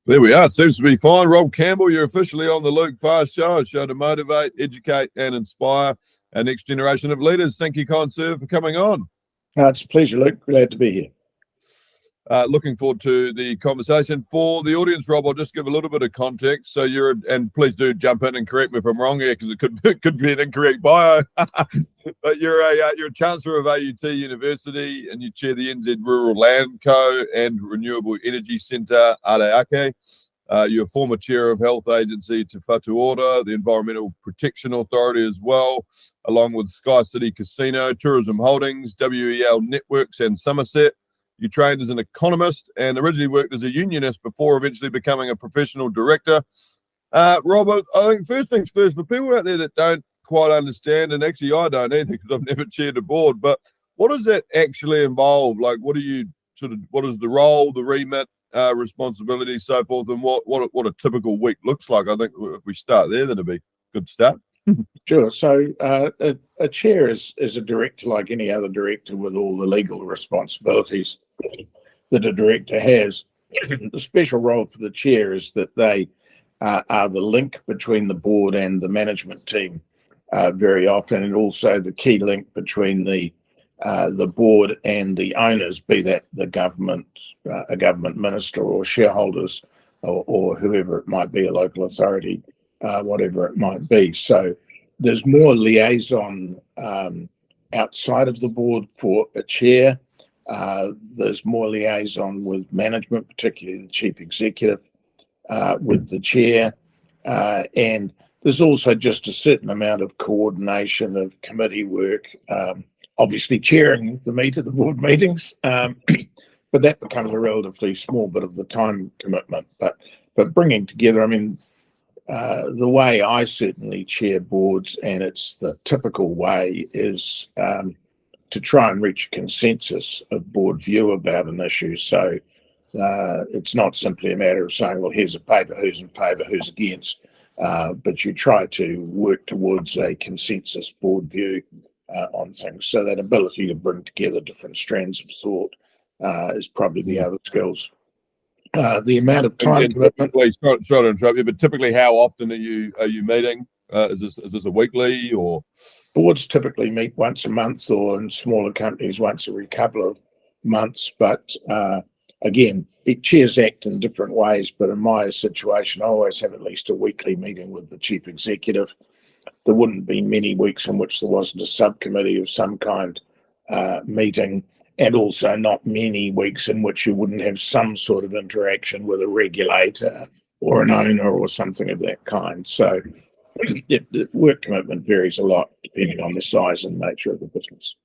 There we are. It seems to be fine. Rob Campbell, you're officially on the Luke Farr Show, a show to motivate, educate, and inspire our next generation of leaders. Thank you, kind sir, for coming on. It's a pleasure, Luke. Glad to be here. Looking forward to the conversation. For the audience, Rob, I'll just give a little bit of context. So and please do jump in and correct me if I'm wrong here, because it could be an incorrect bio. But you're a chancellor of AUT University, and you chair the NZ Rural Land Co and Renewable Energy Centre Areake. You're former chair of health agency Te Whatu Ora, the Environmental Protection Authority as well, along with Sky City Casino, Tourism Holdings, WEL Networks, and Somerset. You trained as an economist and originally worked as a unionist before eventually becoming a professional director. Robert, I think first things first, for people out there that don't quite understand, and actually I don't either because I've never chaired a board, but what does that actually involve? Like, what is the role, the remit, responsibility, so forth, and what a typical week looks like? I think if we start there, that'd be a good start. Sure. So a chair is a director like any other director with all the legal responsibilities that a director has. The special role for the chair is that they are the link between the board and the management team very often, and also the key link between the board and the owners, be that the government, a government minister or shareholders or whoever it might be, a local authority, whatever it might be. So there's more liaison outside of the board for a chair. There's more liaison with management, particularly the chief executive, with the chair. And there's also just a certain amount of coordination of committee work, obviously chairing the meat of the board meetings, but that becomes a relatively small bit of the time commitment. But bringing together, I mean, the way I certainly chair boards, and it's the typical way, is to try and reach a consensus of board view about an issue. So it's not simply a matter of saying, well, here's a paper, who's in favour, who's against, but you try to work towards a consensus board view on things. So that ability to bring together different strands of thought is probably the other skills. The amount of time commitment. Sorry to interrupt you, but typically, how often are you meeting? Is this a weekly or? Boards typically meet once a month, or in smaller companies once every couple of months. But again, chairs act in different ways. But in my situation, I always have at least a weekly meeting with the chief executive. There wouldn't be many weeks in which there wasn't a subcommittee of some kind meeting. And also not many weeks in which you wouldn't have some sort of interaction with a regulator or an owner or something of that kind. So the work commitment varies a lot depending on the size and nature of the business.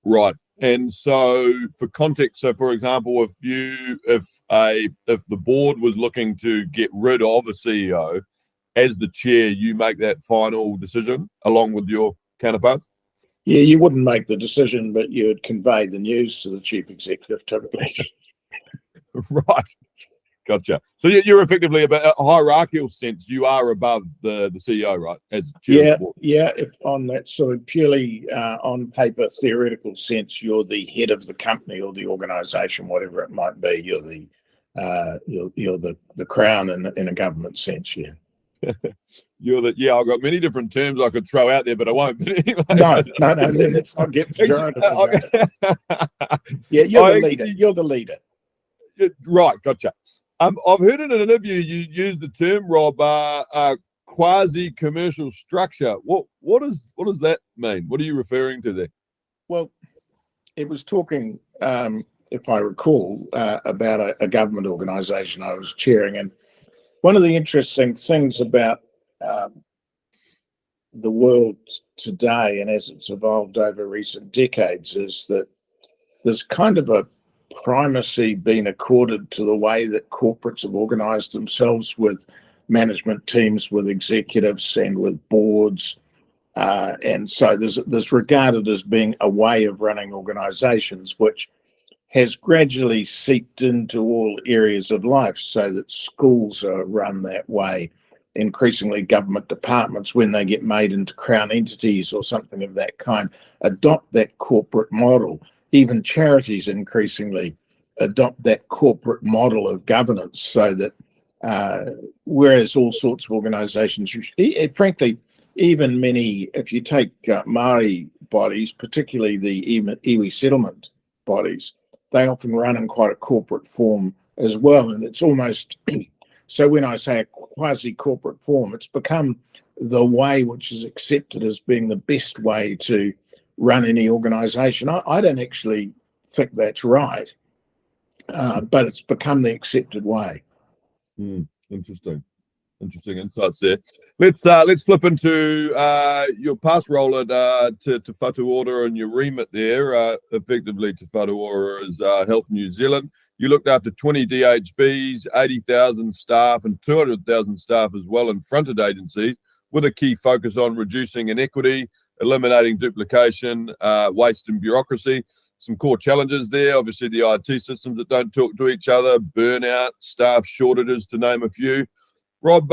Right. And so for context, so for example, if the board was looking to get rid of a CEO, as the chair, you make that final decision along with your counterparts? Yeah, you wouldn't make the decision, but you would convey the news to the chief executive typically. Right. Gotcha. So you're effectively, about a hierarchical sense, you are above the CEO, right? As chair of the board. Yeah. If on that sort of purely on paper theoretical sense, you're the head of the company or the organisation, whatever it might be. You're the crown in a government sense. Yeah. I've got many different terms I could throw out there, but I won't. But anyway. No, let's not get pejorative. Yeah, you're the leader. Right, gotcha. I've heard in an interview you used the term, Rob, quasi-commercial structure. What does that mean? What are you referring to there? Well, it was talking, if I recall, about a government organisation I was chairing, and one of the interesting things about the world today, and as it's evolved over recent decades, is that there's kind of a primacy being accorded to the way that corporates have organised themselves with management teams, with executives, and with boards. And so there's regarded as being a way of running organisations, which has gradually seeped into all areas of life, so that schools are run that way. Increasingly, government departments, when they get made into crown entities or something of that kind, adopt that corporate model. Even charities increasingly adopt that corporate model of governance, so that whereas all sorts of organisations, frankly, even many, if you take Māori bodies, particularly the iwi settlement bodies, they often run in quite a corporate form as well. And it's almost, so when I say a quasi-corporate form, it's become the way which is accepted as being the best way to run any organisation. I don't actually think that's right, but it's become the accepted way. Interesting insights there. Let's flip into your past role at to Whatu Ora and your remit there. Effectively, Te Whatu Ora is Health New Zealand. You looked after 20 DHBs, 80,000 staff, and 200,000 staff as well in fronted agencies, with a key focus on reducing inequity, eliminating duplication, waste and bureaucracy. Some core challenges there, obviously the IT systems that don't talk to each other, burnout, staff shortages, to name a few. Rob,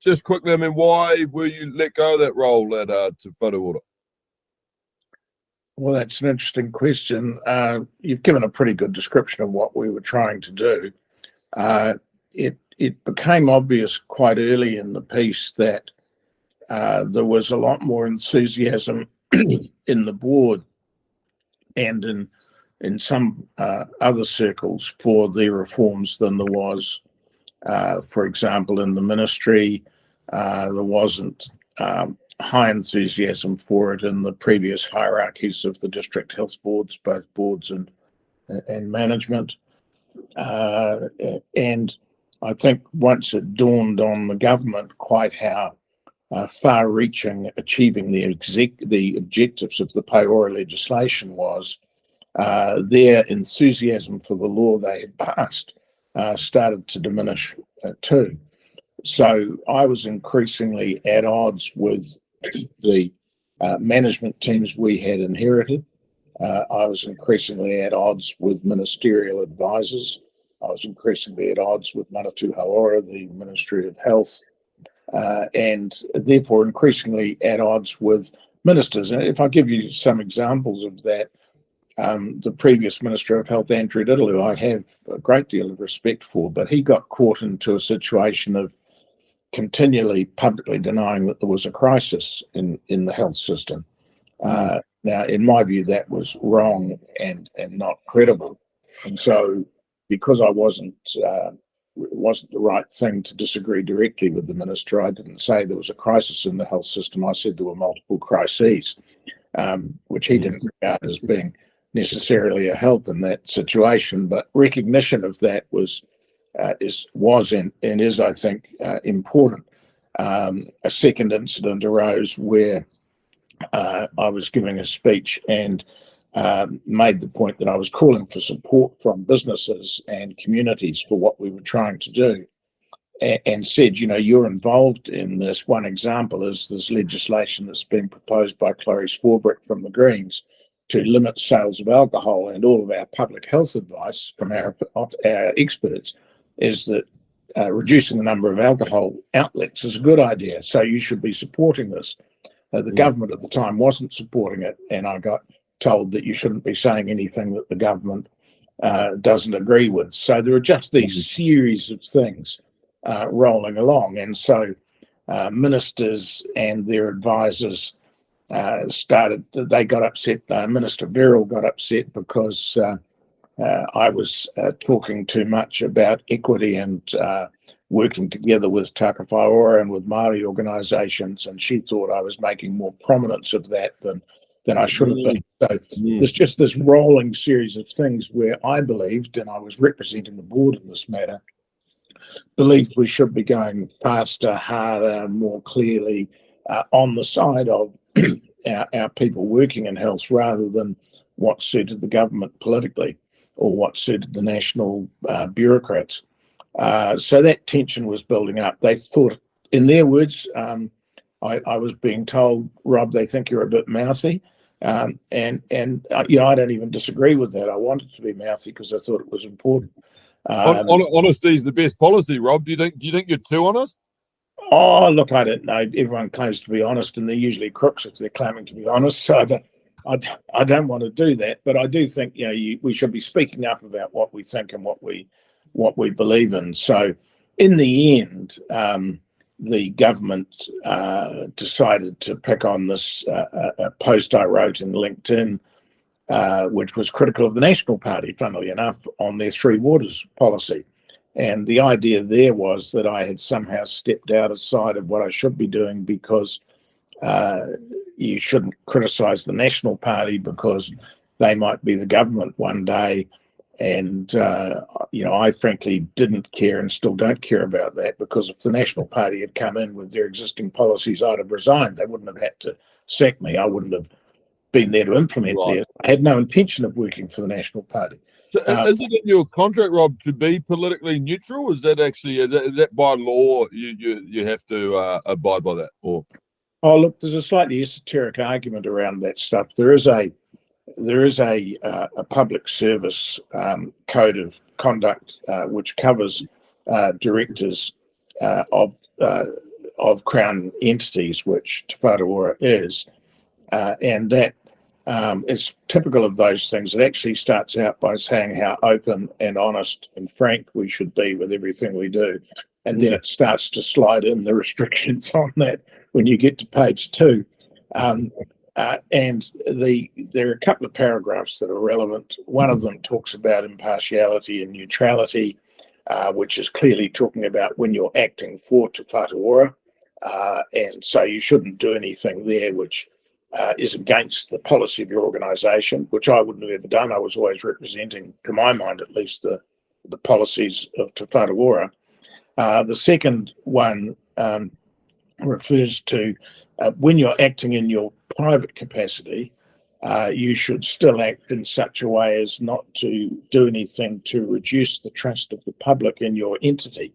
just quickly, I mean, why were you let go of that role at Te Whatu Ora? Well, that's an interesting question. You've given a pretty good description of what we were trying to do. It became obvious quite early in the piece that there was a lot more enthusiasm in the board and in some other circles for the reforms than there was, for example, in the ministry. There wasn't high enthusiasm for it in the previous hierarchies of the district health boards, both boards and management. And I think once it dawned on the government quite how far-reaching achieving the objectives of the Paora legislation was, their enthusiasm for the law they had passed started to diminish too. So I was increasingly at odds with the management teams we had inherited. I was increasingly at odds with ministerial advisors. I was increasingly at odds with Manatu Hauora, the Ministry of Health, and therefore increasingly at odds with ministers. And if I give you some examples of that, the previous Minister of Health, Andrew Diddle, who I have a great deal of respect for, but he got caught into a situation of continually publicly denying that there was a crisis in the health system. Now, in my view, that was wrong and not credible. And so, because I wasn't the right thing to disagree directly with the minister, I didn't say there was a crisis in the health system. I said there were multiple crises, which he didn't regard as being necessarily a help in that situation. But recognition of that was and is, I think, important. A second incident arose where I was giving a speech and made the point that I was calling for support from businesses and communities for what we were trying to do, and said, you're involved in this. One example is this legislation that's been proposed by Clarice Warbrick from the Greens to limit sales of alcohol, and all of our public health advice from our experts is that reducing the number of alcohol outlets is a good idea. So you should be supporting this. The government at the time wasn't supporting it, and I got told that you shouldn't be saying anything that the government doesn't agree with. So there are just these series of things rolling along. And so ministers and their advisors they got upset. Minister Verrill got upset because I was talking too much about equity and working together with Taka Whaiora and with Māori organisations, and she thought I was making more prominence of that than I should have been. So there's just this rolling series of things where I believed, and I was representing the board in this matter, believed we should be going faster, harder, more clearly on the side of our people working in health rather than what suited the government politically or what suited the national bureaucrats. So that tension was building up. They thought, in their words, I was being told, Rob, they think you're a bit mouthy. And I don't even disagree with that. I wanted to be mouthy because I thought it was important. Honesty is the best policy, Rob. Do you think you're too honest? Oh, look, I don't know. Everyone claims to be honest, and they're usually crooks if they're claiming to be honest. So I don't want to do that. But I do think we should be speaking up about what we think and what we believe in. So in the end, the government decided to pick on this a post I wrote in LinkedIn, which was critical of the National Party, funnily enough, on their Three Waters policy. And the idea there was that I had somehow stepped outside of what I should be doing because you shouldn't criticise the National Party because they might be the government one day. And, I frankly didn't care and still don't care about that, because if the National Party had come in with their existing policies, I'd have resigned. They wouldn't have had to sack me. I wouldn't have been there to implement Right. theirs. I had no intention of working for the National Party. So is it in your contract, Rob, to be politically neutral? Is that actually is that by law you have to abide by that? Or Oh, look, there's a slightly esoteric argument around that stuff. There is a public service code of conduct which covers directors of Crown entities, which Te Whatu is, and that is typical of those things. It actually starts out by saying how open and honest and frank we should be with everything we do, and then it starts to slide in the restrictions on that when you get to page 2. And there are a couple of paragraphs that are relevant. One of them talks about impartiality and neutrality, which is clearly talking about when you're acting for Te Whatu, and so you shouldn't do anything there which is against the policy of your organisation, which I wouldn't have ever done. I was always representing, to my mind at least, the policies of Te Whatu. The second one refers to when you're acting in your private capacity, you should still act in such a way as not to do anything to reduce the trust of the public in your entity.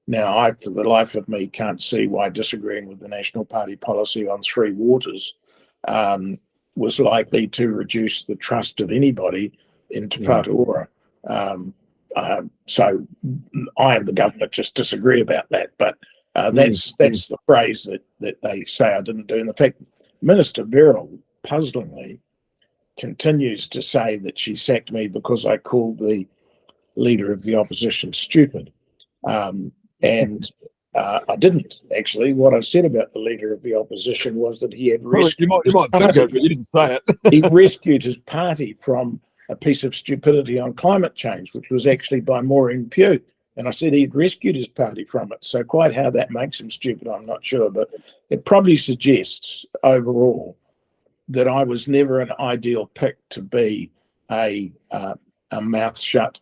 Now, I, for the life of me, can't see why disagreeing with the National Party policy on Three Waters was likely to reduce the trust of anybody in Te Whatu. So I and the government just disagree about that, but that's the phrase that they say I didn't do. And in fact, Minister Verrill, puzzlingly, continues to say that she sacked me because I called the leader of the opposition stupid. And I didn't, actually. What I said about the leader of the opposition was that he had rescued you might think it, but you didn't say it. he rescued his party from a piece of stupidity on climate change, which was actually by Maureen Pugh. And I said he'd rescued his party from it. So quite how that makes him stupid, I'm not sure. But it probably suggests overall that I was never an ideal pick to be a mouth shut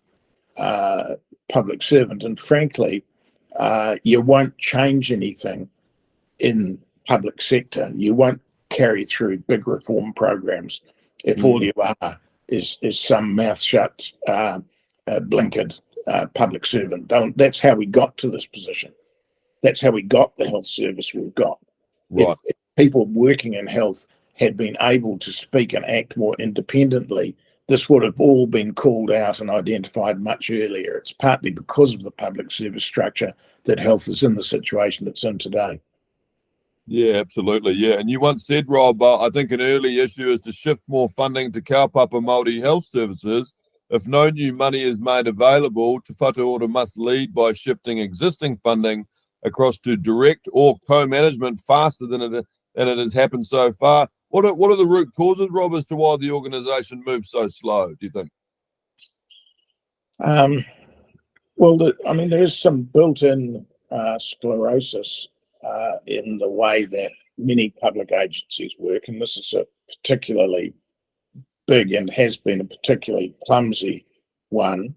public servant. And frankly, you won't change anything in public sector. You won't carry through big reform programs if all you are is some mouth shut, blinkered public servant. That's how we got to this position. That's how we got the health service we've got. Right. If people working in health had been able to speak and act more independently, this would have all been called out and identified much earlier. It's partly because of the public service structure that health is in the situation it's in today. Yeah, absolutely. Yeah. And you once said, Rob, I think an early issue is to shift more funding to kaupapa Māori health services. If no new money is made available, Te Whatu must lead by shifting existing funding across to direct or co-management faster than it has happened so far. What are the root causes, Rob, as to why the organisation moves so slow, do you think? Well, there is some built-in sclerosis in the way that many public agencies work, and this is a particularly big and has been a particularly clumsy one.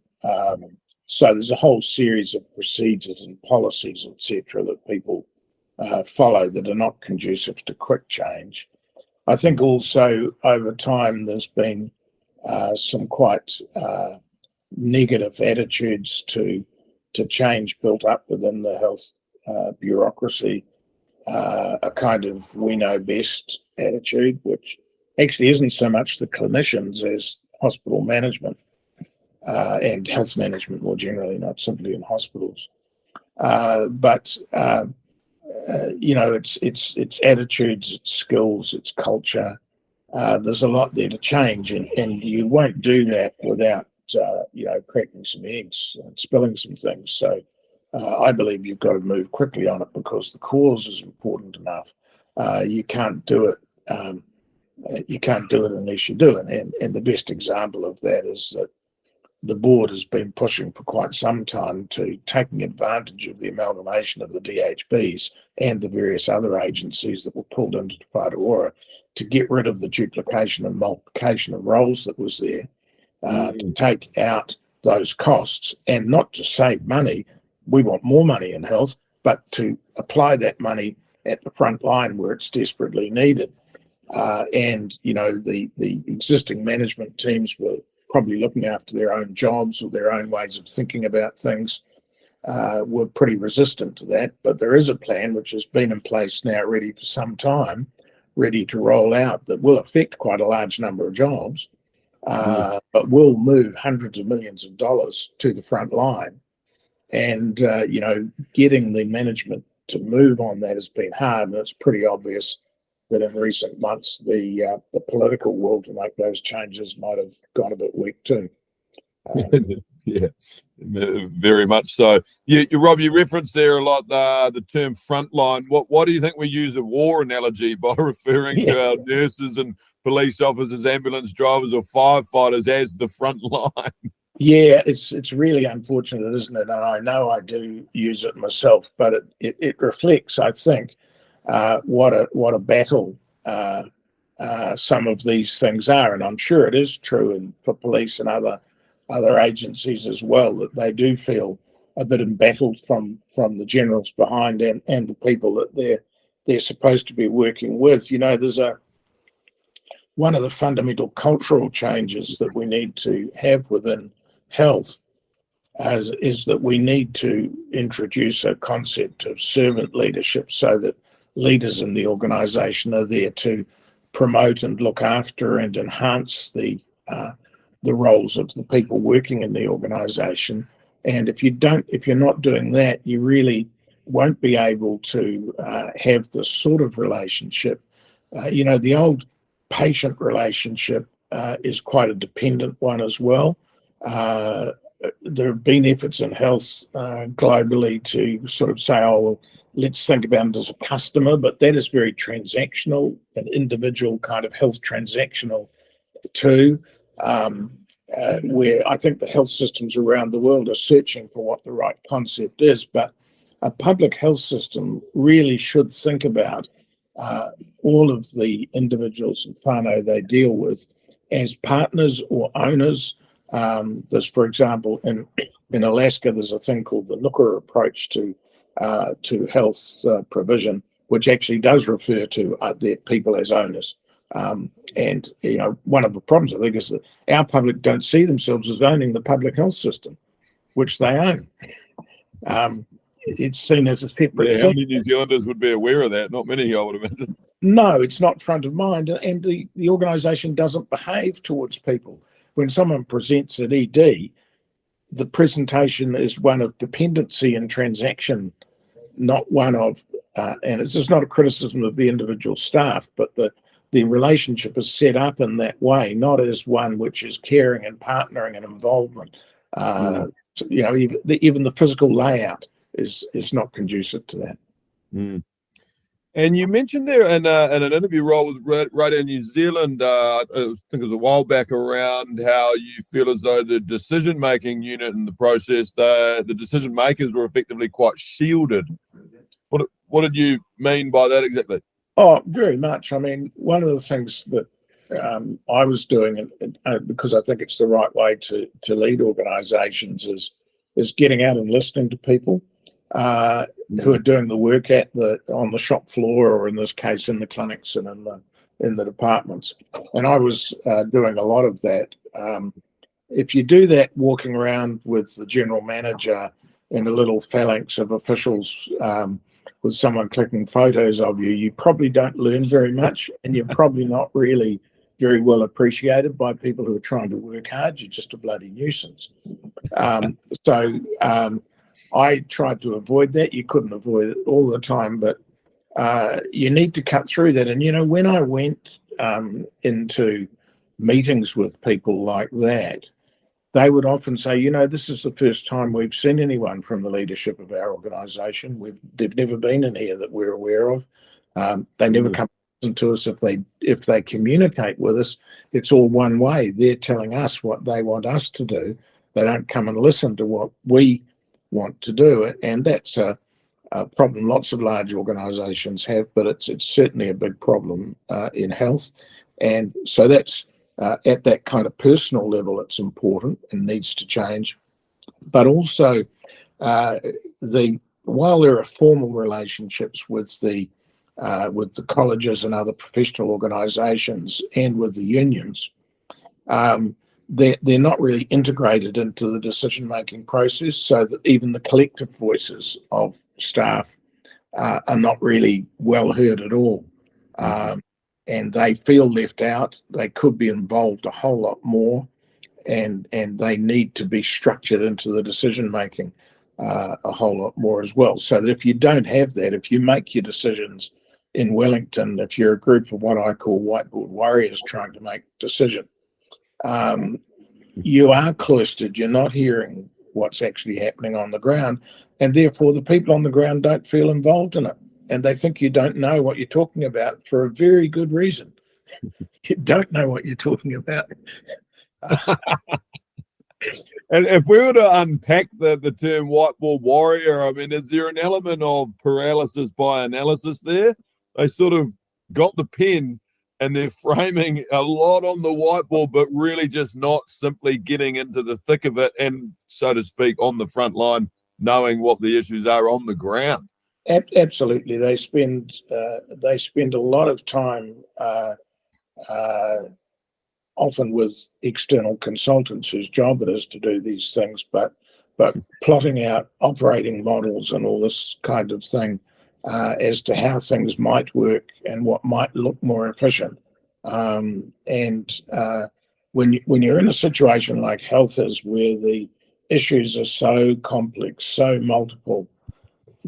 So there's a whole series of procedures and policies, etc., that people follow that are not conducive to quick change. I think also over time there's been some quite negative attitudes to change built up within the health bureaucracy, a kind of we know best attitude, which actually isn't so much the clinicians as hospital management and health management more generally, not simply in hospitals. But it's attitudes, it's skills, it's culture. There's a lot there to change, and you won't do that without cracking some eggs and spilling some things. So I believe you've got to move quickly on it because the cause is important enough. You can't do it. You can't do it unless you do it. And the best example of that is that the board has been pushing for quite some time to taking advantage of the amalgamation of the DHBs and the various other agencies that were pulled into Te Whātua to get rid of the duplication and multiplication of roles that was there, to take out those costs and not to save money. We want more money in health, but to apply that money at the front line where it's desperately needed. And, you know, the existing management teams were probably looking after their own jobs or their own ways of thinking about things, were pretty resistant to that. But there is a plan which has been in place now ready for some time, ready to roll out, that will affect quite a large number of jobs, but will move hundreds of millions of dollars to the front line. And, you know, getting the management to move on that has been hard, and it's pretty obvious that in recent months the political will to make those changes might have gone a bit weak too. Yeah, very much so. Rob, you referenced there a lot the term frontline. What do you think we use a war analogy by referring to our nurses and police officers, ambulance drivers, or firefighters as the front line? Yeah, it's really unfortunate, isn't it? And I know I do use it myself, but it reflects, I think, what a battle some of these things are, and I'm sure it is true for police and other agencies as well, that they do feel a bit embattled from the generals behind and the people that they're supposed to be working with. You know, there's one of the fundamental cultural changes that we need to have within health is that we need to introduce a concept of servant leadership, so that leaders in the organisation are there to promote and look after and enhance the roles of the people working in the organisation. And if you're not doing that, you really won't be able to have this sort of relationship. You know, the old patient relationship is quite a dependent one as well. There have been efforts in health globally to sort of say, oh, well, let's think about it as a customer, but that is very transactional, an individual kind of health transactional too, where I think the health systems around the world are searching for what the right concept is. But a public health system really should think about all of the individuals and whānau they deal with as partners or owners. There's, for example, in Alaska, there's a thing called the Nooker approach to health provision, which actually does refer to their people as owners. And, you know, one of the problems, I think, is that our public don't see themselves as owning the public health system, which they own. It's seen as a separate thing. How many New Zealanders would be aware of that? Not many, I would imagine. No, it's not front of mind. And the organisation doesn't behave towards people. When someone presents at ED, the presentation is one of dependency and transaction, not one of, and it's just not a criticism of the individual staff, but the relationship is set up in that way, not as one which is caring and partnering and involvement. You know, even the physical layout is not conducive to that. And you mentioned there in an interview role with Radio New Zealand, I think it was a while back, around how you feel as though the decision-making unit in the process, the decision makers were effectively quite shielded. What did you mean by that exactly? Oh, very much. I mean, one of the things that I was doing, because I think it's the right way to lead organisations, is getting out and listening to people who are doing the work on the shop floor, or in this case in the clinics and in the departments. And I was doing a lot of that. If you do that walking around with the general manager and a little phalanx of officials with someone clicking photos of you, you probably don't learn very much, and you're probably not really very well appreciated by people who are trying to work hard. You're just a bloody nuisance. So I tried to avoid that. You couldn't avoid it all the time, but you need to cut through that. And, you know, when I went into meetings with people like that, they would often say, this is the first time we've seen anyone from the leadership of our organisation. They've never been in here that we're aware of. They never come to us. If they communicate with us, it's all one way. They're telling us what they want us to do. They don't come and listen to what we want to do, and that's a problem lots of large organisations have, but it's certainly a big problem in health, and so that's at that kind of personal level, it's important and needs to change. But also, while there are formal relationships with the colleges and other professional organisations and with the unions, they're not really integrated into the decision-making process, so that even the collective voices of staff are not really well heard at all. And they feel left out. They could be involved a whole lot more, and they need to be structured into the decision-making a whole lot more as well. So that if you don't have that, if you make your decisions in Wellington, if you're a group of what I call whiteboard warriors trying to make a decision, you are cloistered. You're not hearing what's actually happening on the ground, and therefore the people on the ground don't feel involved in it, and they think you don't know what you're talking about for a very good reason. You don't know what you're talking about. And if we were to unpack the term whiteboard warrior, I mean, is there an element of paralysis by analysis there? They sort of got the pen and they're framing a lot on the whiteboard, but really just not simply getting into the thick of it and, so to speak, on the front line, knowing what the issues are on the ground. Absolutely. They spend a lot of time often with external consultants whose job it is to do these things, but plotting out operating models and all this kind of thing as to how things might work and what might look more efficient. When you're in a situation like health is, where the issues are so complex, so multiple,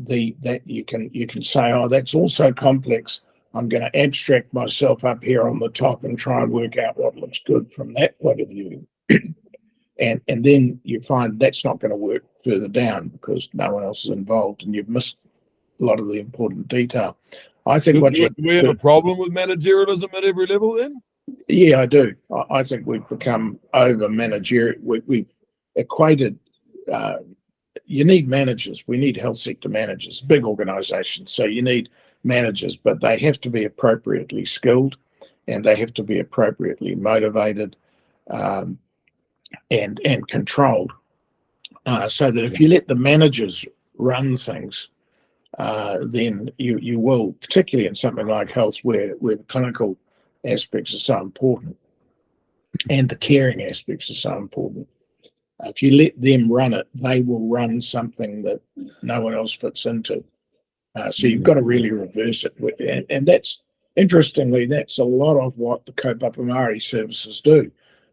that you can say, oh, that's also complex. I'm going to abstract myself up here on the top and try and work out what looks good from that point of view. and then you find that's not going to work further down because no one else is involved and you've missed a lot of the important detail. I think do we have a problem with managerialism at every level then? Yeah, I do. I think we've become over managerial. We've equated. You need managers. We need health sector managers, big organisations. So you need managers, but they have to be appropriately skilled, and they have to be appropriately motivated and controlled. So that if you let the managers run things, then you will, particularly in something like health, where the clinical aspects are so important and the caring aspects are so important. If you let them run it, they will run something that no one else fits into. So you've got to really reverse it. And that's, interestingly, that's a lot of what the kaupapa Māori services do.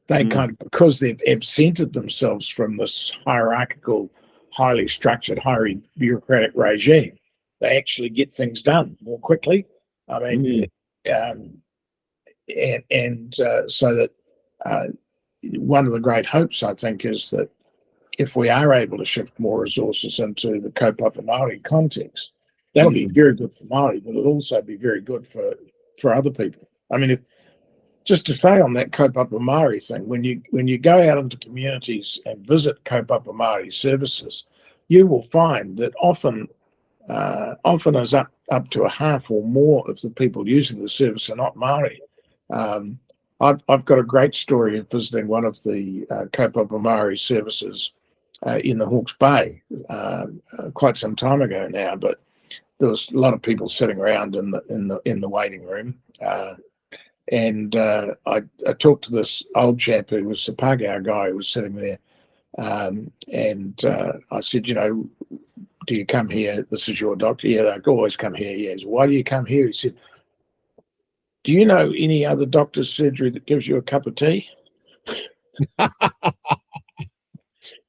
They kind of, because they've absented themselves from this hierarchical, highly structured, highly bureaucratic regime, they actually get things done more quickly. I mean, so that one of the great hopes, I think, is that if we are able to shift more resources into the kaupapa Māori context, that'll be very good for Māori, but it'll also be very good for other people. I mean, just to say on that kaupapa Māori thing, when you go out into communities and visit kaupapa Māori services, you will find that often as up to a half or more of the people using the service are not Māori. I've got a great story of visiting one of the kaupapa Māori services in the Hawke's Bay quite some time ago now, but there was a lot of people sitting around in the waiting room, and I talked to this old chap who was the Pākehā guy who was sitting there, and I said, do you come here? This is your doctor? Yeah, I always come here. He said, why do you come here? He said, do you know any other doctor's surgery that gives you a cup of tea?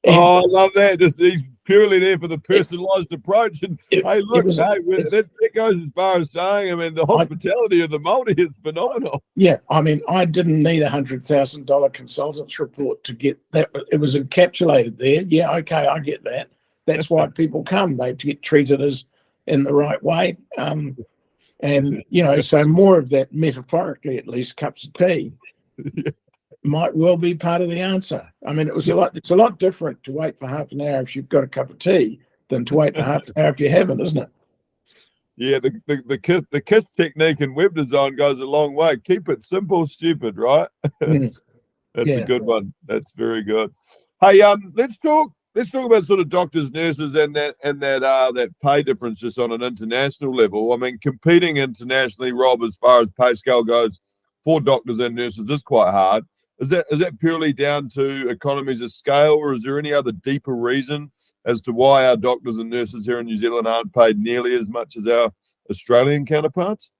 Oh, I love that. Just he's purely there for the personalised approach. And hey, look, that goes as far as saying, I mean, the hospitality of the Māori is phenomenal. Yeah, I mean, I didn't need $100,000 consultant's report to get that. It was encapsulated there. Yeah, okay, I get that. That's why people come. They get treated as in the right way. And, you know, so more of that, metaphorically at least, cups of tea might well be part of the answer. I mean, it's a lot different to wait for half an hour if you've got a cup of tea than to wait for half an hour if you haven't, isn't it? Yeah, the KISS technique in web design goes a long way. Keep it simple, stupid, right? That's a good one. That's very good. Hey, let's talk about sort of doctors, nurses, and that pay difference just on an international level. I mean, competing internationally, Rob, as far as pay scale goes, for doctors and nurses is quite hard. Is that purely down to economies of scale, or is there any other deeper reason as to why our doctors and nurses here in New Zealand aren't paid nearly as much as our Australian counterparts?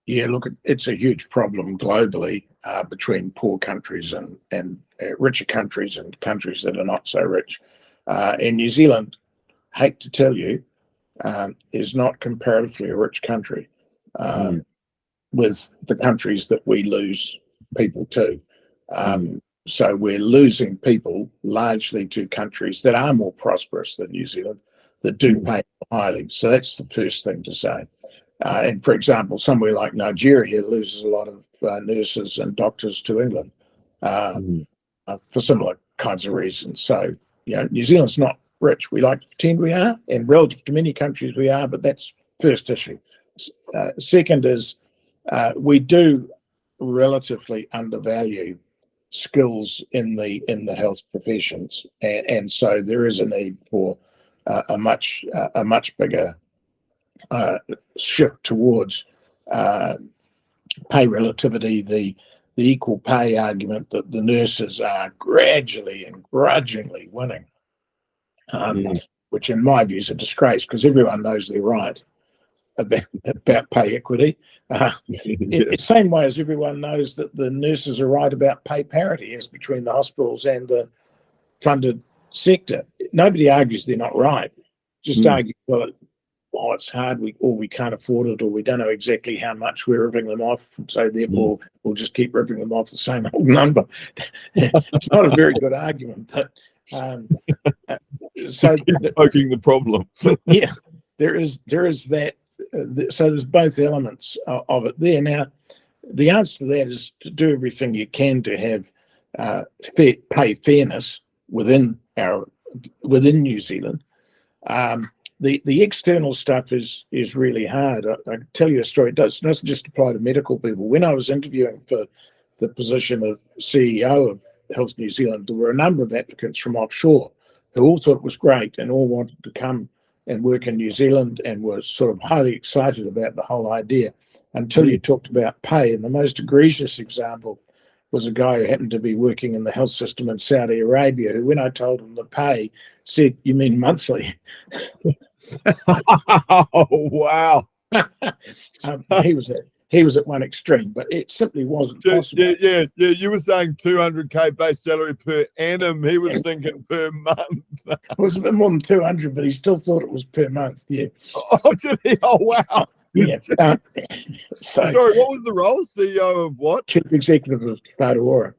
Yeah, look, it's a huge problem globally between poor countries and richer countries and countries that are not so rich. And New Zealand, hate to tell you, is not comparatively a rich country with the countries that we lose people to. So we're losing people largely to countries that are more prosperous than New Zealand, that do pay highly. So that's the first thing to say. And for example, somewhere like Nigeria loses a lot of nurses and doctors to England for similar kinds of reasons. So, you know, New Zealand's not rich. We like to pretend we are, and relative to many countries we are, but that's first issue. Second is we do relatively undervalue skills in the health professions, and so there is a need for a much bigger shift towards pay relativity, the equal pay argument that the nurses are gradually and grudgingly winning, which in my view is a disgrace because everyone knows they're right about pay equity. In the same way as everyone knows that the nurses are right about pay parity as between the hospitals and the funded sector. Nobody argues they're not right. Just argue, well, it's hard, we can't afford it, or we don't know exactly how much we're ripping them off, so therefore we'll just keep ripping them off the same old number. It's not a very good argument, but so poking the problem. Yeah, there is that. So there's both elements of it there. Now, the answer to that is to do everything you can to have pay fairness within New Zealand. The external stuff is really hard. I can tell you a story. It doesn't just apply to medical people. When I was interviewing for the position of CEO of Health New Zealand, there were a number of applicants from offshore who all thought it was great and all wanted to come and work in New Zealand and were sort of highly excited about the whole idea until you talked about pay. And the most egregious example was a guy who happened to be working in the health system in Saudi Arabia, who, when I told him the pay, said, "You mean monthly?" Oh, wow. He was at one extreme, but it simply wasn't possible. Yeah. You were saying 200K base salary per annum. He was thinking per month. It was a bit more than 200, but he still thought it was per month. Yeah. Oh, did he? Oh, wow. Yeah. Sorry, what was the role? CEO of what? Chief Executive of Farr.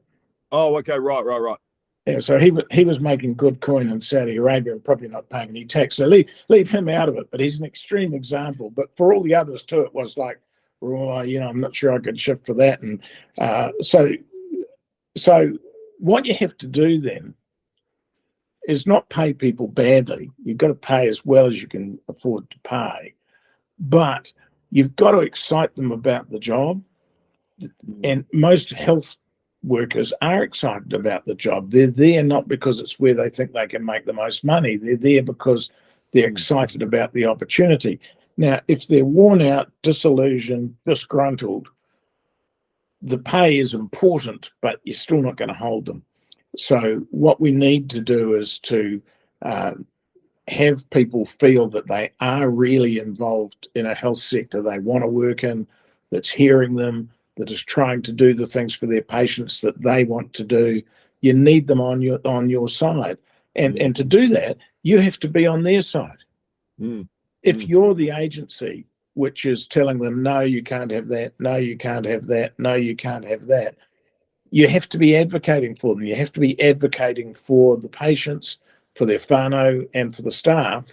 Oh, okay. Right. Yeah, so he was making good coin in Saudi Arabia and probably not paying any tax. So leave him out of it. But he's an extreme example. But for all the others too, it was like, well, you know, I'm not sure I could shift for that. And so what you have to do then is not pay people badly. You've got to pay as well as you can afford to pay. But you've got to excite them about the job. And most health workers are excited about the job. They're there not because it's where they think they can make the most money. They're there because they're excited about the opportunity. Now, if they're worn out, disillusioned, disgruntled, the pay is important, but you're still not going to hold them. So what we need to do is to have people feel that they are really involved in a health sector they want to work in, that's hearing them, that is trying to do the things for their patients that they want to do. You need them on your side. And to do that, you have to be on their side. Mm. If you're the agency which is telling them, no, you can't have that, no, you can't have that, no, you can't have that, you have to be advocating for them. You have to be advocating for the patients, for their whānau, and for the staff,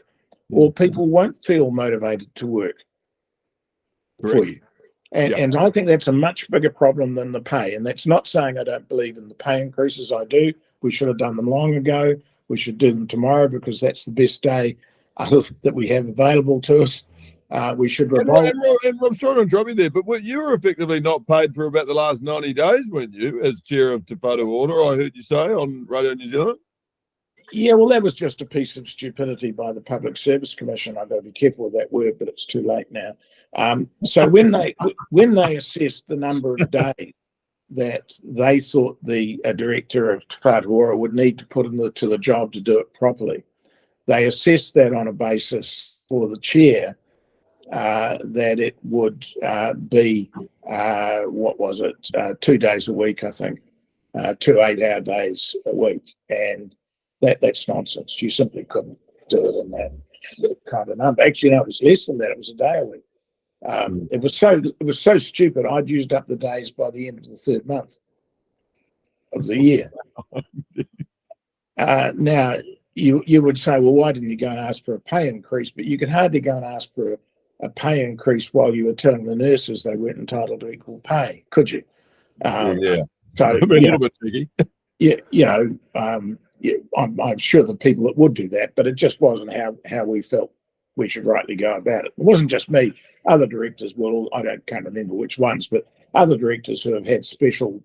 or people won't feel motivated to work for you. And I think that's a much bigger problem than the pay. And that's not saying I don't believe in the pay increases. I do. We should have done them long ago. We should do them tomorrow because that's the best day that we have available to us. We should revolt. And I'm sorry to interrupt you there, but you were effectively not paid for about the last 90 days, weren't you, as chair of Te Whatu Order, I heard you say on Radio New Zealand? Yeah, well, that was just a piece of stupidity by the Public Service Commission. I've got to be careful with that word, but it's too late now. So when they assessed the number of days that they thought the director of Te Whatu Order would need to put into the job to do it properly, they assessed that on a basis for the chair that it would be, 2 days a week, I think, 2 8-hour days a week. And that's nonsense. You simply couldn't do it in that kind of number. Actually, no, it was less than that. It was a day a week. It was so stupid. I'd used up the days by the end of the third month of the year. Now, you would say, well, why didn't you go and ask for a pay increase? But you could hardly go and ask for a pay increase while you were telling the nurses they weren't entitled to equal pay, could you? So a little bit tricky. I'm sure the people that would do that, but it just wasn't how we felt we should rightly go about it. It wasn't just me. Other directors, can't remember which ones, but other directors who have had special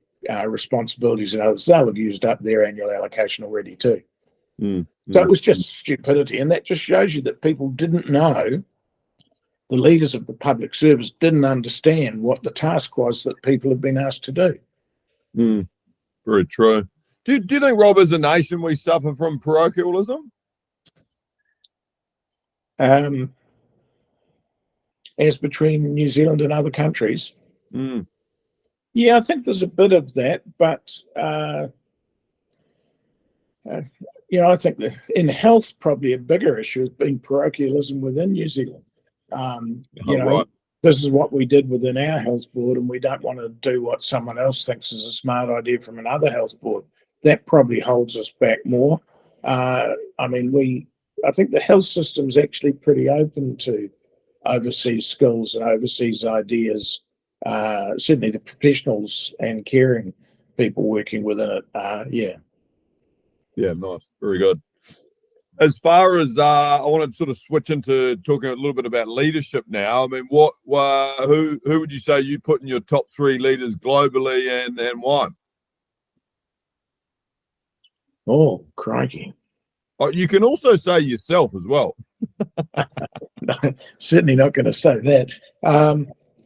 responsibilities and others, they'll have used up their annual allocation already too. So it was just stupidity, and that just shows you that people didn't know. The leaders of the public service didn't understand what the task was that people have been asked to do. Very true. Do you think, Rob, as a nation, we suffer from parochialism? As between New Zealand and other countries? Yeah, I think there's a bit of that, but I think that in health, probably a bigger issue has been parochialism within New Zealand. Right. This is what we did within our health board, and we don't want to do what someone else thinks is a smart idea from another health board. That probably holds us back more. I think the health system's actually pretty open to overseas skills and overseas ideas. Certainly the professionals and caring people working within it. Yeah, nice. Very good. As far as I want to sort of switch into talking a little bit about leadership now. I mean, who would you say you put in your top 3 leaders globally, and why? Oh, crikey! Oh, you can also say yourself as well. No, certainly not going to say that.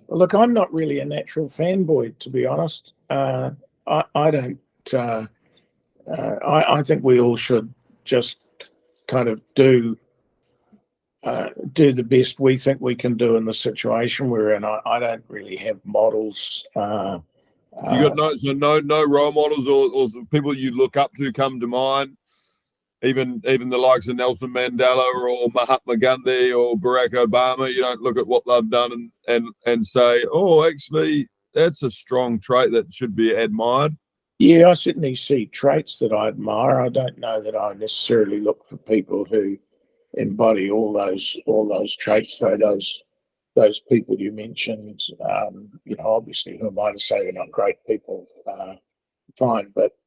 Look, I'm not really a natural fanboy, to be honest. I don't. I think we all should just kind of do the best we think we can do in the situation we're in. I don't really have models. You got no role models or people you look up to come to mind, even the likes of Nelson Mandela or Mahatma Gandhi or Barack Obama. You don't look at what they've done and say, oh, actually, that's a strong trait that should be admired. Yeah, I certainly see traits that I admire. I don't know that I necessarily look for people who embody all those traits. So those people you mentioned, obviously, who am I to say they're not great people? Fine, but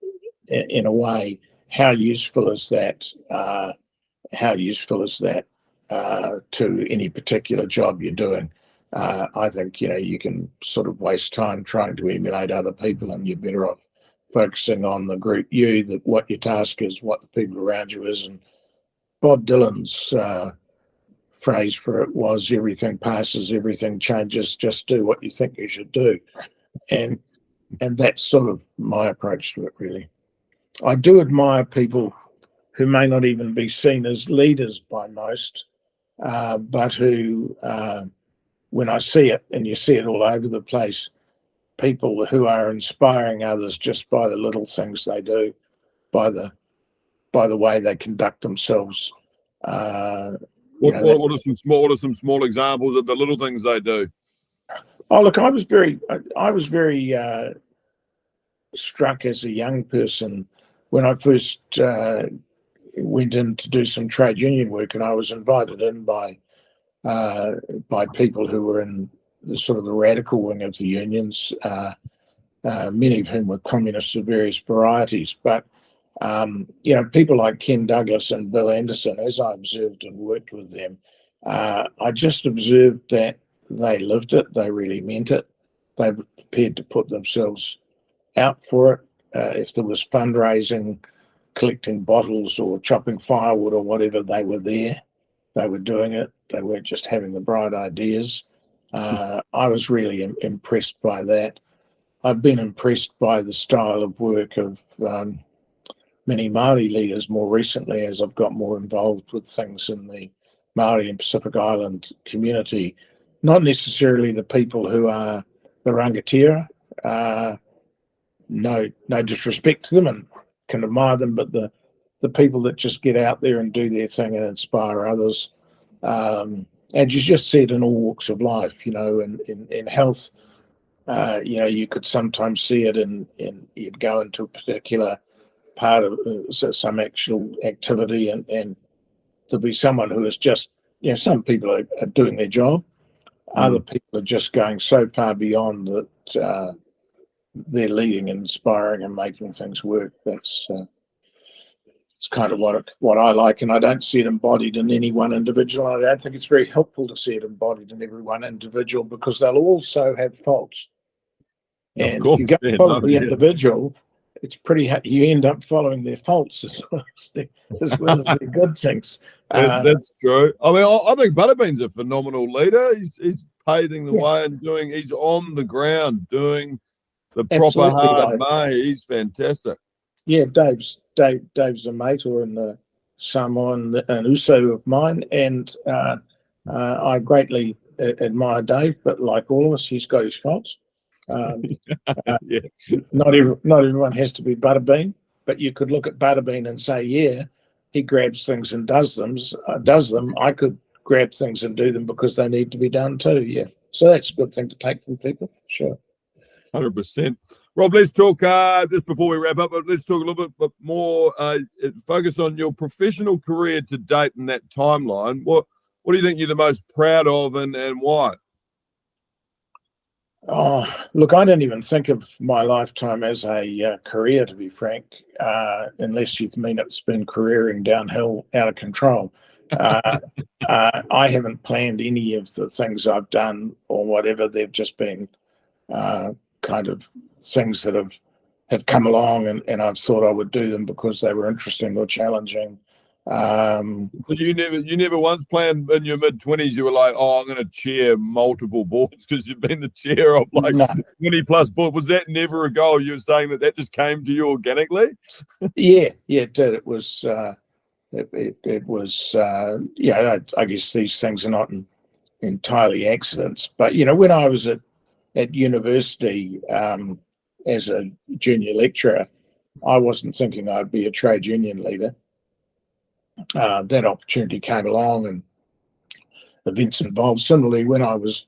in a way, how useful is that? To any particular job you're doing? I think you can sort of waste time trying to emulate other people, and you're better off focusing on the group what your task is, what the people around you is. And Bob Dylan's phrase for it was, everything passes, everything changes, just do what you think you should do. And that's sort of my approach to it, really. I do admire people who may not even be seen as leaders by most, but who, when I see it, and you see it all over the place, people who are inspiring others just by the little things they do, by the by the way they conduct themselves. What are some small examples of the little things they do? Oh, look, I was very struck as a young person when I first went in to do some trade union work, and I was invited in by people who were in the sort of the radical wing of the unions, many of whom were communists of various varieties. But people like Ken Douglas and Bill Anderson, as I observed and worked with them, I just observed that they lived it. They really meant it. They were prepared to put themselves out for it. If there was fundraising, collecting bottles or chopping firewood or whatever, they were there. They were doing it. They weren't just having the bright ideas. I was really impressed by that. I've been impressed by the style of work of many Māori leaders more recently as I've got more involved with things in the Māori and Pacific Island community. Not necessarily the people who are the rangatira. No disrespect to them, and can admire them, but the people that just get out there and do their thing and inspire others. And you just see it in all walks of life, in health. You could sometimes see it in you'd go into a particular part of some actual activity, and there'll be someone who is just, some people are doing their job. Other people are just going so far beyond that they're leading and inspiring and making things work. That's it's kind of what I like, and I don't see it embodied in any one individual. I don't think it's very helpful to see it embodied in every one individual, because they'll also have faults. And if you go follow the individual, it's pretty you end up following their faults as well as their good things. That's true. I mean, I think Butterbean's a phenomenal leader. He's paving the way and he's on the ground doing the proper hard way. He's fantastic. Yeah, Dave's a mate, or in the Samoan and Uso of mine, and I greatly admire Dave. But like all of us, he's got his faults. Not everyone has to be Butterbean, but you could look at Butterbean and say, yeah, he grabs things and does them. I could grab things and do them because they need to be done too. Yeah, so that's a good thing to take from people. Sure. 100%. Rob, let's talk, just before we wrap up, but let's talk a little bit more, focus on your professional career to date in that timeline. What do you think you're the most proud of, and why? Oh, look, I don't even think of my lifetime as a career, to be frank, unless you mean it's been careering downhill out of control. I haven't planned any of the things I've done or whatever. They've just been kind of things that have come along, and I've thought I would do them because they were interesting or challenging. So you never once planned in your mid-20s, you were like, oh, I'm going to chair multiple boards, because you've been the chair of 20 plus boards. Was that never a goal? You were saying that just came to you organically? Yeah, it did. It was it was I guess these things are not entirely accidents, but when I was at university as a junior lecturer, I wasn't thinking I'd be a trade union leader. That opportunity came along, and events involved. Similarly, when I was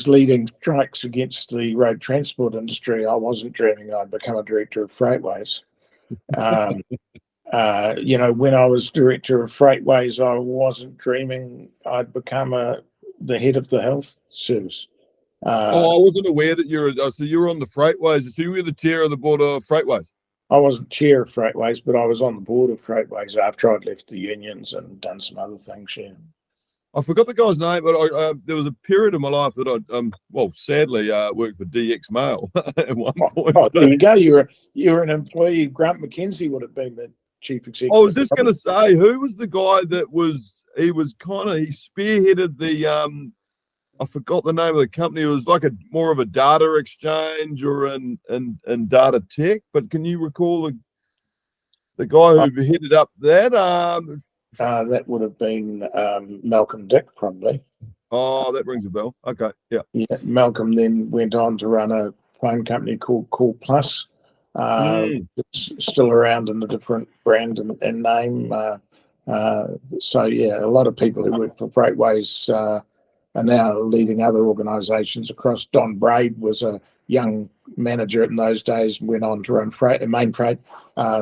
leading strikes against the road transport industry, I wasn't dreaming I'd become a director of Freightways. When I was director of Freightways, I wasn't dreaming I'd become the head of the health service. I wasn't aware that so you were on the Freightways. So you were the chair of the board of Freightways. I wasn't chair of Freightways, but I was on the board of Freightways after I'd left the unions and done some other things. Yeah. I forgot the guy's name, but there was a period of my life that I, sadly, worked for DX Mail at one point. Oh, there you go. You were an employee. Grant McKenzie would have been the chief executive. I was just going to say, who was the guy that he spearheaded the, I forgot the name of the company. It was like more of a data exchange or in data tech. But can you recall the guy who headed up that? That would have been Malcolm Dick, probably. Oh, that rings a bell. Okay, yeah. Yeah, Malcolm then went on to run a phone company called Call Plus, It's still around in a different brand and name. So yeah, a lot of people who work for Freightways are now leading other organisations across. Don Braid was a young manager in those days and went on to run Main Freight.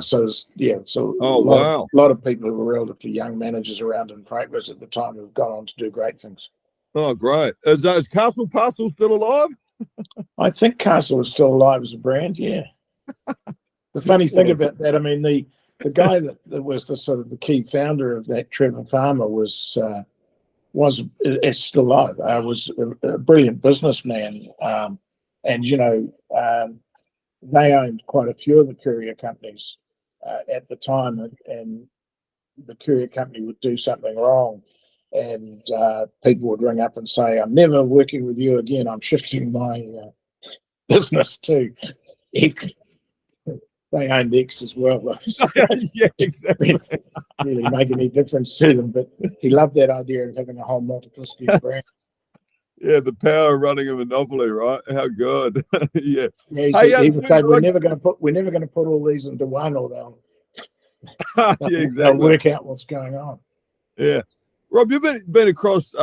So a lot of people who were relatively young managers around in Freightways at the time who've gone on to do great things. Oh, great. Is Castle Parcel still alive? I think Castle is still alive as a brand, yeah. The funny thing about that, I mean, the guy that was the sort of the key founder of that, Trevor Farmer, is still alive. Was a brilliant businessman, and they owned quite a few of the courier companies at the time, and the courier company would do something wrong, and people would ring up and say, "I'm never working with you again. I'm shifting my business to X." They owned X as well, though. So yeah, exactly. Really make any difference to them, but he loved that idea of having a whole multiplicity of brands. Yeah, the power of running a monopoly, right? How good. Yeah. He would say, we're never going to put all these into one, or they'll work out what's going on. Yeah. Rob, you've been across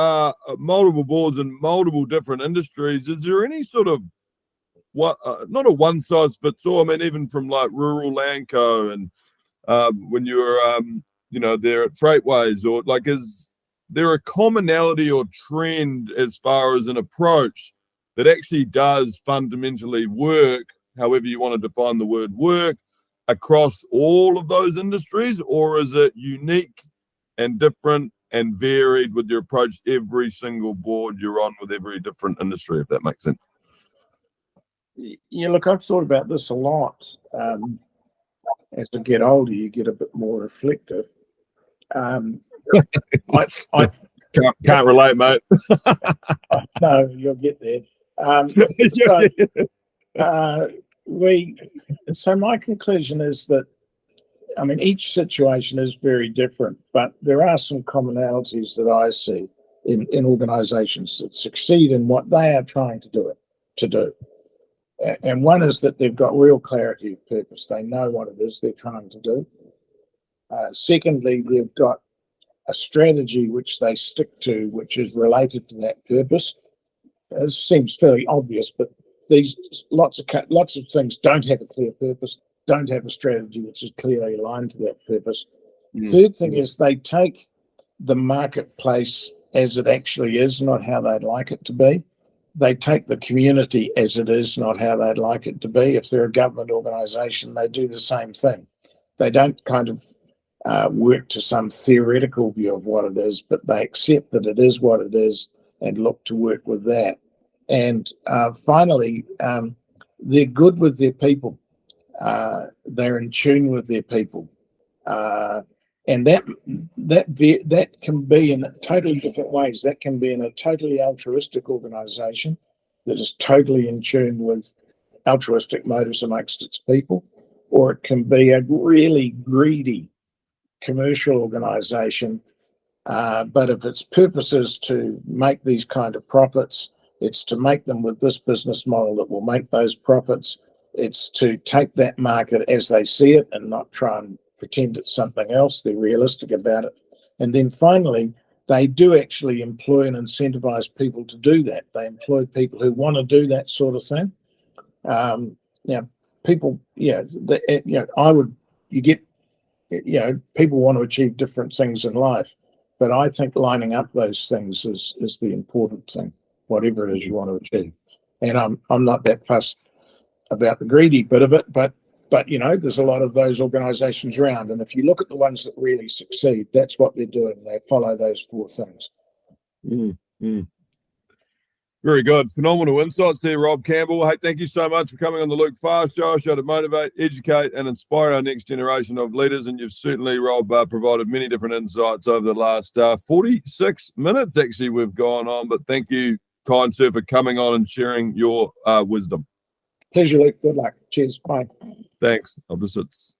multiple boards in multiple different industries. Is there any sort of not a one size fits all? I mean, even from like rural Landco and when you were there at Freightways, or like, is there a commonality or trend as far as an approach that actually does fundamentally work, however you want to define the word work, across all of those industries? Or is it unique and different and varied with your approach every single board you're on with every different industry, if that makes sense? Yeah, look, I've thought about this a lot. As you get older, you get a bit more reflective. I can't relate, mate. No, you'll get there. So my conclusion is that, I mean, each situation is very different, but there are some commonalities that I see in organisations that succeed in what they are trying to do. And one is that they've got real clarity of purpose. They know what it is they're trying to do. Secondly, they've got a strategy which they stick to, which is related to that purpose. It seems fairly obvious, but these lots of things don't have a clear purpose, don't have a strategy which is clearly aligned to that purpose. Third thing is they take the marketplace as it actually is, not how they'd like it to be. They take the community as it is, not how they'd like it to be. If they're a government organisation, they do the same thing. They don't kind of work to some theoretical view of what it is, but they accept that it is what it is and look to work with that. And finally, they're good with their people. They're in tune with their people. And that can be in totally different ways. That can be in a totally altruistic organisation that is totally in tune with altruistic motives amongst its people, or it can be a really greedy commercial organisation. But if its purpose is to make these kind of profits, it's to make them with this business model that will make those profits. It's to take that market as they see it and not try and pretend it's something else. They're realistic about it. And then finally, they do actually employ and incentivize people to do that. They employ people who want to do that sort of thing. People, people want to achieve different things in life, but I think lining up those things is the important thing, whatever it is you want to achieve. And I'm not that fussed about the greedy bit of it, but there's a lot of those organisations around, and if you look at the ones that really succeed, that's what they're doing. They follow those four things. Very good. Phenomenal insights there, Rob Campbell. Hey, thank you so much for coming on the Luke Farr Show to motivate, educate, and inspire our next generation of leaders. And you've certainly, Rob, provided many different insights over the last 46 minutes, actually, we've gone on. But thank you, kind sir, for coming on and sharing your wisdom. Pleasure, Luke. Good luck. Cheers. Bye. Thanks. Opposites.